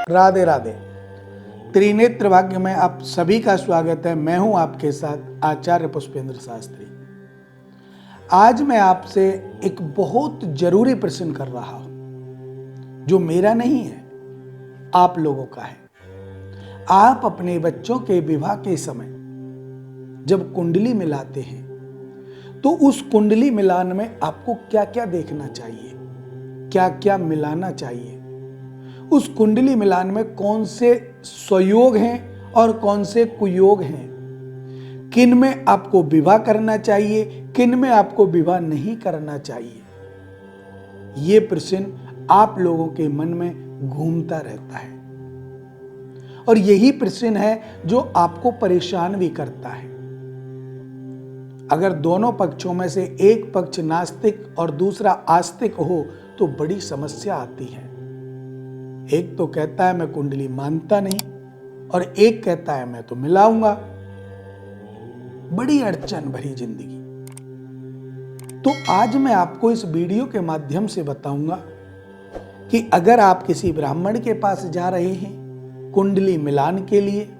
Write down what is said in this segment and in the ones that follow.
राधे राधे। त्रिनेत्र भाग्य में आप सभी का स्वागत है। मैं हूं आपके साथ आचार्य पुष्पेंद्र शास्त्री। आज मैं आपसे एक बहुत जरूरी प्रश्न कर रहा हूं जो मेरा नहीं है, आप लोगों का है। आप अपने बच्चों के विवाह के समय जब कुंडली मिलाते हैं तो उस कुंडली मिलान में आपको क्या क्या देखना चाहिए, क्या क्या मिलाना चाहिए, उस कुंडली मिलान में कौन से स्वयोग हैं और कौन से कुयोग हैं, किन में आपको विवाह करना चाहिए, किन में आपको विवाह नहीं करना चाहिए। ये प्रश्न आप लोगों के मन में घूमता रहता है और यही प्रश्न है जो आपको परेशान भी करता है। अगर दोनों पक्षों में से एक पक्ष नास्तिक और दूसरा आस्तिक हो तो बड़ी समस्या आती है। एक तो कहता है मैं कुंडली मानता नहीं और एक कहता है मैं तो मिलाऊंगा। बड़ी अड़चन भरी जिंदगी। तो आज मैं आपको इस वीडियो के माध्यम से बताऊंगा कि अगर आप किसी ब्राह्मण के पास जा रहे हैं कुंडली मिलान के लिए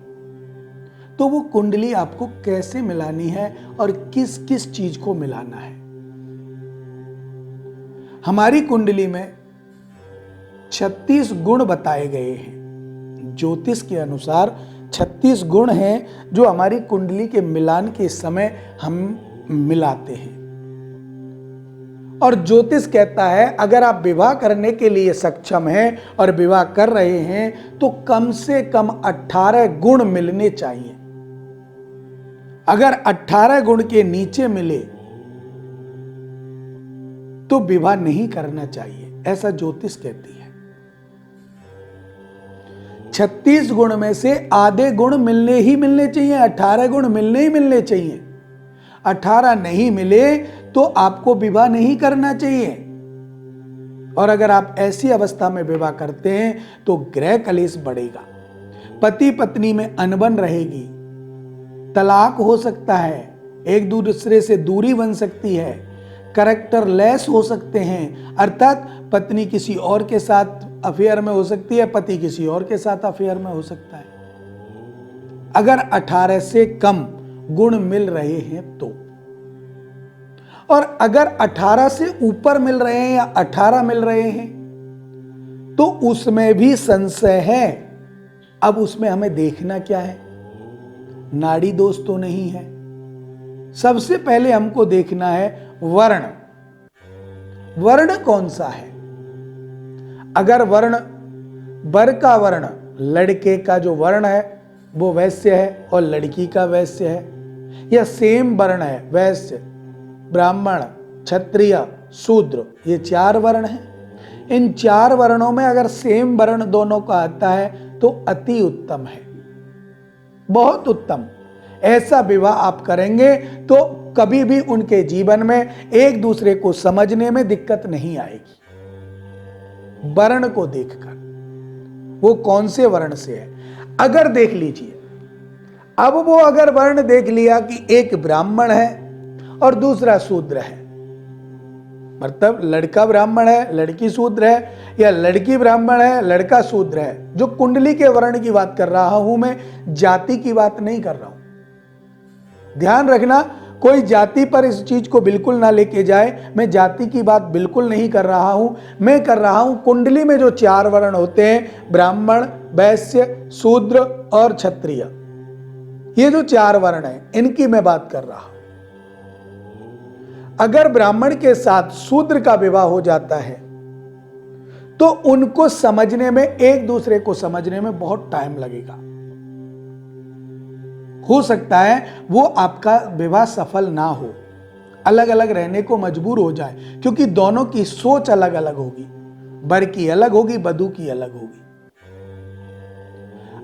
तो वो कुंडली आपको कैसे मिलानी है और किस किस चीज को मिलाना है। हमारी कुंडली में 36 गुण बताए गए हैं। ज्योतिष के अनुसार 36 गुण हैं जो हमारी कुंडली के मिलान के समय हम मिलाते हैं। और ज्योतिष कहता है अगर आप विवाह करने के लिए सक्षम हैं और विवाह कर रहे हैं तो कम से कम 18 गुण मिलने चाहिए। अगर 18 गुण के नीचे मिले तो विवाह नहीं करना चाहिए, ऐसा ज्योतिष कहती है। 36 गुण में से आधे गुण मिलने ही मिलने चाहिए, 18 गुण मिलने ही मिलने चाहिए। 18 नहीं मिले तो आपको विवाह नहीं करना चाहिए। और अगर आप ऐसी अवस्था में विवाह करते हैं तो गृह कलेश बढ़ेगा, पति पत्नी में अनबन रहेगी, तलाक हो सकता है, एक दूसरे से दूरी बन सकती है, कैरेक्टर लेस हो सकते हैं, अर्थात पत्नी किसी और के साथ अफेयर में हो सकती है, पति किसी और के साथ अफेयर में हो सकता है। अगर 18 से कम गुण मिल रहे हैं तो, और अगर 18 से ऊपर मिल रहे हैं या 18 मिल रहे हैं तो उसमें भी संशय है। अब उसमें हमें देखना क्या है, नाड़ी दोष तो नहीं है। सबसे पहले हमको देखना है वर्ण। वर्ण कौन सा है। अगर वर्ण वर का वर्ण, लड़के का जो वर्ण है वो वैश्य है और लड़की का वैश्य है, या सेम वर्ण है, वैश्य, ब्राह्मण, क्षत्रिय, शूद्र, ये 4 वर्ण हैं। इन 4 वर्णों में अगर सेम वर्ण दोनों का आता है तो अति उत्तम है, बहुत उत्तम। ऐसा विवाह आप करेंगे तो कभी भी उनके जीवन में एक दूसरे को समझने में दिक्कत नहीं आएगी। वर्ण को देखकर वो कौन से वर्ण से है। अगर देख लीजिए, अब वो अगर वर्ण देख लिया कि एक ब्राह्मण है और दूसरा शूद्र है, मतलब लड़का ब्राह्मण है लड़की शूद्र है, या लड़की ब्राह्मण है लड़का शूद्र है। जो कुंडली के वर्ण की बात कर रहा हूं मैं, जाति की बात नहीं कर रहा हूं। ध्यान रखना, कोई जाति पर इस चीज को बिल्कुल ना लेके जाए। मैं जाति की बात बिल्कुल नहीं कर रहा हूं। मैं कर रहा हूं कुंडली में जो 4 वर्ण होते हैं, ब्राह्मण, वैश्य, शूद्र और क्षत्रिय, ये जो 4 वर्ण हैं इनकी मैं बात कर रहा हूं। अगर ब्राह्मण के साथ शूद्र का विवाह हो जाता है तो उनको समझने में, एक दूसरे को समझने में बहुत टाइम लगेगा। हो सकता है वो आपका विवाह सफल ना हो, अलग अलग रहने को मजबूर हो जाए, क्योंकि दोनों की सोच अलग अलग होगी। वर की अलग होगी, वधू की अलग होगी।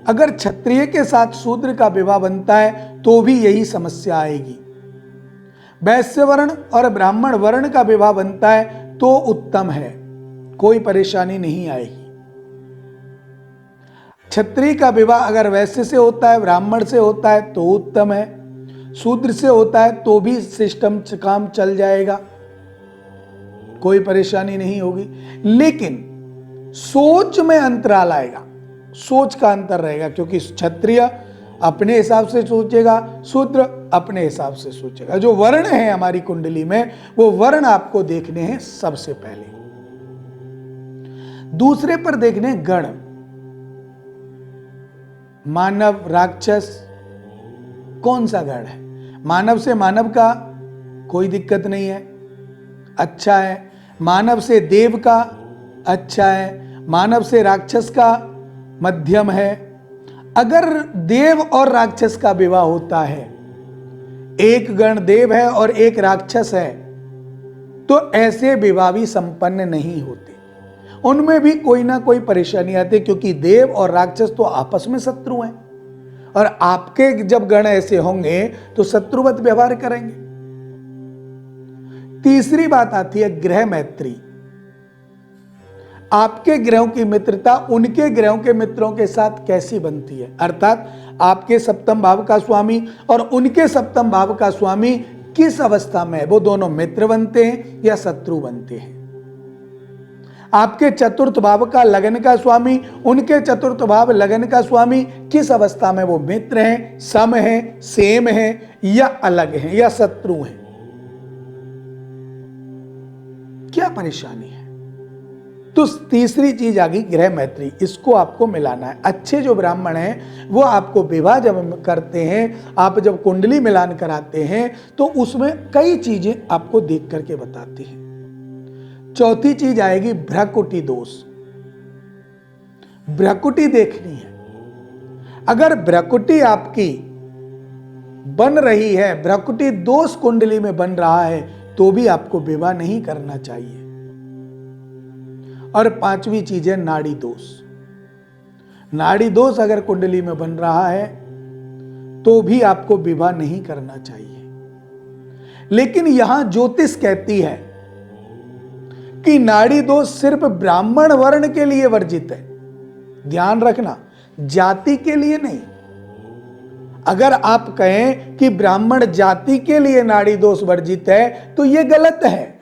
अगर क्षत्रिय के साथ शूद्र का विवाह बनता है तो भी यही समस्या आएगी। वैश्य वर्ण और ब्राह्मण वर्ण का विवाह बनता है तो उत्तम है, कोई परेशानी नहीं आएगी। क्षत्रिय का विवाह अगर वैश्य से होता है, ब्राह्मण से होता है तो उत्तम है, शूद्र से होता है तो भी सिस्टम काम चल जाएगा, कोई परेशानी नहीं होगी। लेकिन सोच में अंतराल आएगा। सोच का अंतर रहेगा, क्योंकि क्षत्रिय अपने हिसाब से सोचेगा, शूद्र अपने हिसाब से सोचेगा। जो वर्ण है हमारी कुंडली में, वो वर्ण आपको देखने हैं सबसे पहले। दूसरे पर देखने गण, मानव, राक्षस, कौन सा गण है। मानव से मानव का कोई दिक्कत नहीं है, अच्छा है। मानव से देव का अच्छा है। मानव से राक्षस का मध्यम है। अगर देव और राक्षस का विवाह होता है, एक गण देव है और एक राक्षस है, तो ऐसे विवाह भी संपन्न नहीं होते, उनमें भी कोई ना कोई परेशानी आती है, क्योंकि देव और राक्षस तो आपस में शत्रु हैं, और आपके जब गण ऐसे होंगे तो शत्रुवत व्यवहार करेंगे। तीसरी बात आती है ग्रह मैत्री। आपके ग्रहों की मित्रता उनके ग्रहों के मित्रों के साथ कैसी बनती है, अर्थात आपके सप्तम भाव का स्वामी और उनके सप्तम भाव का स्वामी किस अवस्था में है, वो दोनों मित्र बनते हैं या शत्रु बनते हैं। आपके चतुर्थ भाव का लगन का स्वामी, उनके चतुर्थ भाव लगन का स्वामी किस अवस्था में, वो मित्र हैं, सम हैं, सेम हैं, या अलग हैं, या शत्रु हैं। क्या परेशानी है। तो तीसरी चीज आ गई ग्रह मैत्री, इसको आपको मिलाना है। अच्छे जो ब्राह्मण हैं वो आपको विवाह जब करते हैं, आप जब कुंडली मिलान कराते हैं, तो उसमें कई चीजें आपको देख करके बताती हैं। चौथी चीज आएगी भ्रकुटी दोष। भ्रकुटी देखनी है। अगर भ्रकुटी आपकी बन रही है, भ्रकुटी दोष कुंडली में बन रहा है, तो भी आपको विवाह नहीं करना चाहिए। और पांचवी चीज है नाड़ी दोष। नाड़ी दोष अगर कुंडली में बन रहा है तो भी आपको विवाह नहीं करना चाहिए। लेकिन यहां ज्योतिष कहती है कि नाड़ी दोष सिर्फ ब्राह्मण वर्ण के लिए वर्जित है। ध्यान रखना, जाति के लिए नहीं। अगर आप कहें कि ब्राह्मण जाति के लिए नाड़ी दोष वर्जित है तो यह गलत है।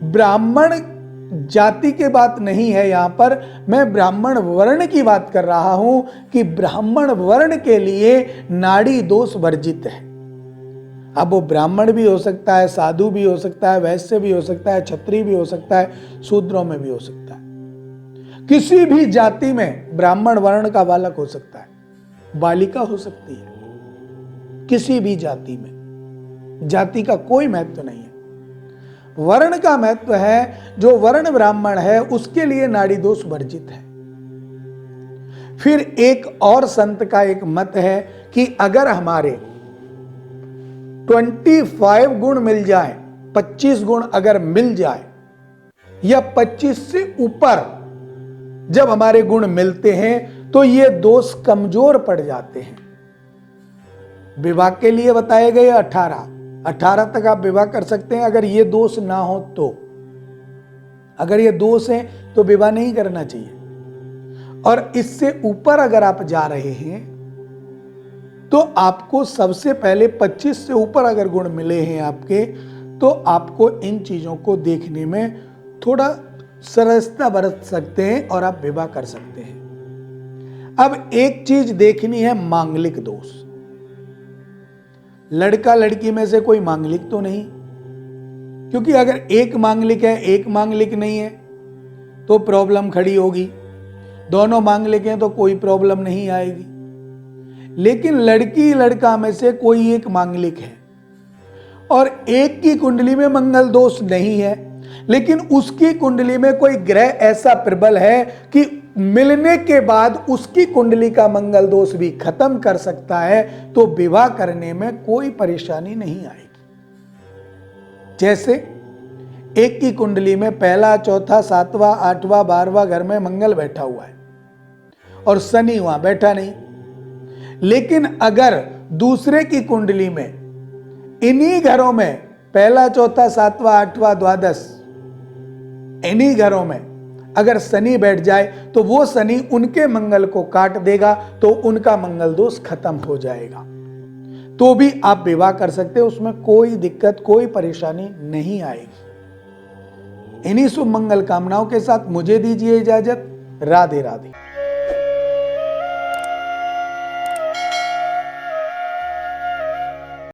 ब्राह्मण जाति की बात नहीं है, यहां पर मैं ब्राह्मण वर्ण की बात कर रहा हूं कि ब्राह्मण वर्ण के लिए नाड़ी दोष वर्जित है। अब वो ब्राह्मण भी हो सकता है, साधु भी हो सकता है, वैश्य भी हो सकता है, क्षत्रिय भी हो सकता है, शूद्रों में भी हो सकता है। किसी भी जाति में ब्राह्मण वर्ण का बालक हो सकता है, बालिका हो सकती है, किसी भी जाति में। जाति का कोई महत्व नहीं है। वर्ण का महत्व है, जो वर्ण ब्राह्मण है उसके लिए नाड़ी दोष वर्जित है। फिर एक और संत का एक मत है कि अगर हमारे 25 गुण मिल जाए, 25 गुण अगर मिल जाए, या 25 से ऊपर जब हमारे गुण मिलते हैं तो ये दोष कमजोर पड़ जाते हैं। विवाह के लिए बताए गए 18 तक आप विवाह कर सकते हैं। अगर ये दोष ना हो तो, अगर ये दोष है तो विवाह नहीं करना चाहिए। और इससे ऊपर अगर आप जा रहे हैं तो आपको सबसे पहले 25 से ऊपर अगर गुण मिले हैं आपके, तो आपको इन चीजों को देखने में थोड़ा सरलता बरत सकते हैं और आप विवाह कर सकते हैं। अब एक चीज देखनी है, मांगलिक दोष। लड़का लड़की में से कोई मांगलिक तो नहीं, क्योंकि अगर एक मांगलिक है एक मांगलिक नहीं है तो प्रॉब्लम खड़ी होगी। दोनों मांगलिक हैं तो कोई प्रॉब्लम नहीं आएगी। लेकिन लड़की लड़का में से कोई एक मांगलिक है और एक की कुंडली में मंगल दोष नहीं है, लेकिन उसकी कुंडली में कोई ग्रह ऐसा प्रबल है कि मिलने के बाद उसकी कुंडली का मंगल दोष भी खत्म कर सकता है, तो विवाह करने में कोई परेशानी नहीं आएगी। जैसे एक की कुंडली में पहला, चौथा, 7वां, 8वां, 12वां घर में मंगल बैठा हुआ है और शनि वहां बैठा नहीं। लेकिन अगर दूसरे की कुंडली में इन्हीं घरों में पहला, चौथा, 7वां, 8वां, द्वादश, इन्हीं घरों में अगर शनि बैठ जाए तो वो शनि उनके मंगल को काट देगा, तो उनका मंगल दोष खत्म हो जाएगा। तो भी आप विवाह कर सकते हो, उसमें कोई दिक्कत, कोई परेशानी नहीं आएगी। इन्हीं शुभ मंगल कामनाओं के साथ मुझे दीजिए इजाजत। राधे राधे।